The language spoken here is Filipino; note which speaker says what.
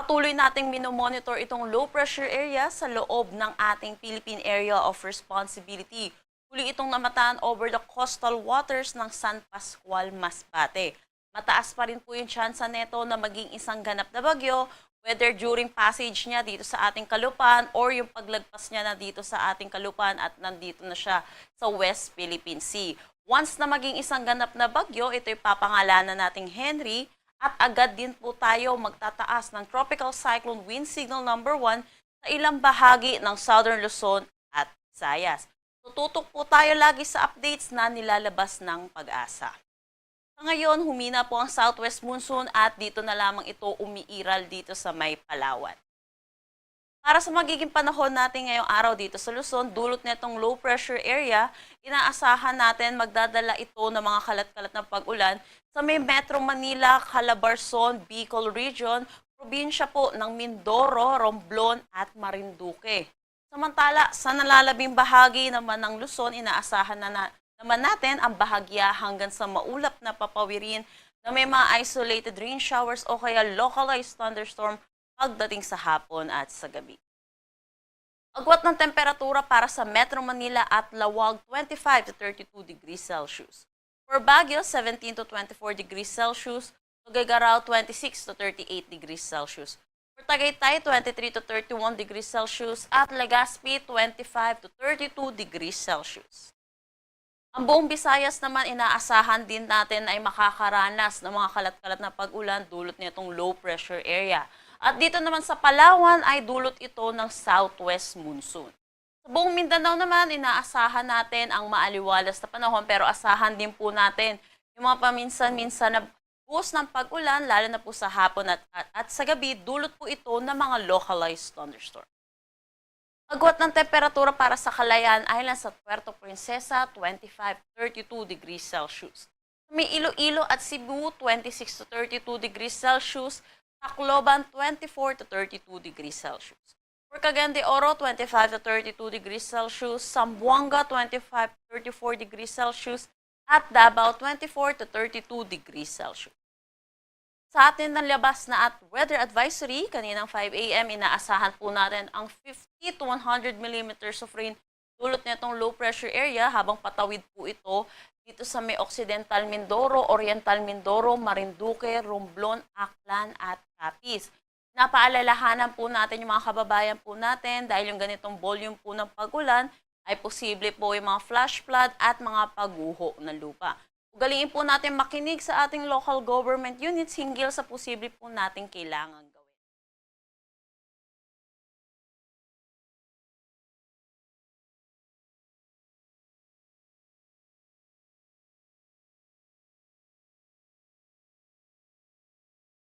Speaker 1: Patuloy nating minomonitor itong low pressure area sa loob ng ating Philippine Area of Responsibility. Huli itong namataan over the coastal waters ng San Pascual, Masbate. Mataas pa rin po yung tsansa neto na maging isang ganap na bagyo, whether during passage niya dito sa ating kalupaan or yung paglagpas niya na dito sa ating kalupaan at nandito na siya sa West Philippine Sea. Once na maging isang ganap na bagyo, ito'y papangalanan nating Henry. At agad din po tayo magtataas ng Tropical Cyclone Wind Signal number 1 sa ilang bahagi ng Southern Luzon at Visayas. Tututok po tayo lagi sa updates na nilalabas ng Pag-asa. Sa ngayon, humina po ang southwest monsoon at dito na lamang ito umiiral dito sa may Palawan. Para sa magiging panahon natin ngayong araw dito sa Luzon, dulot nitong low pressure area, inaasahan natin magdadala ito ng mga kalat-kalat na pag-ulan sa may Metro Manila, Calabarzon, Bicol Region, probinsya po ng Mindoro, Romblon at Marinduque. Samantala, sa nalalabing bahagi naman ng Luzon, inaasahan naman natin ang bahagya hanggang sa maulap na papawirin na may mga isolated rain showers o kaya localized thunderstorm pagdating sa hapon at sa gabi. Agwat ng temperatura para sa Metro Manila at Lawag 25 to 32 degrees Celsius. For Baguio, 17 to 24 degrees Celsius. Tuguegarao, 26 to 38 degrees Celsius. For Tagaytay, 23 to 31 degrees Celsius. At Legazpi, 25 to 32 degrees Celsius. Ang buong Visayas naman inaasahan din natin ay makakaranas ng mga kalat-kalat na pag-ulan dulot nitong low pressure area. At dito naman sa Palawan ay dulot ito ng southwest monsoon. Sa buong Mindanao naman, inaasahan natin ang maaliwalas na panahon pero asahan din po natin yung mga paminsan-minsan na buhos ng pag-ulan, lalo na po sa hapon at sa gabi, dulot po ito ng mga localized thunderstorm. Agwat ng temperatura para sa Calayan Island sa Puerto Princesa, 25-32 degrees Celsius. May Iloilo at Cebu, 26 to 32 degrees Celsius. Tacloban, 24 to 32 degrees Celsius. For Cagayan de Oro, 25 to 32 degrees Celsius. Zamboanga, 25 to 34 degrees Celsius. At Davao, 24 to 32 degrees Celsius. Sa atin ng labas na at weather advisory, kaninang 5 a.m. inaasahan po natin ang 50 to 100 millimeters of rain dulot nitong low pressure area habang patawid po ito dito sa may Occidental Mindoro, Oriental Mindoro, Marinduque, Romblon, Aklan at Capiz. Napaalalahanan po natin yung mga kababayan po natin dahil yung ganitong volume po ng pag-ulan ay posible po yung mga flash flood at mga pagguho ng lupa. Ugaliin po natin makinig sa ating local government units hinggil sa posible po nating kailangan gawin.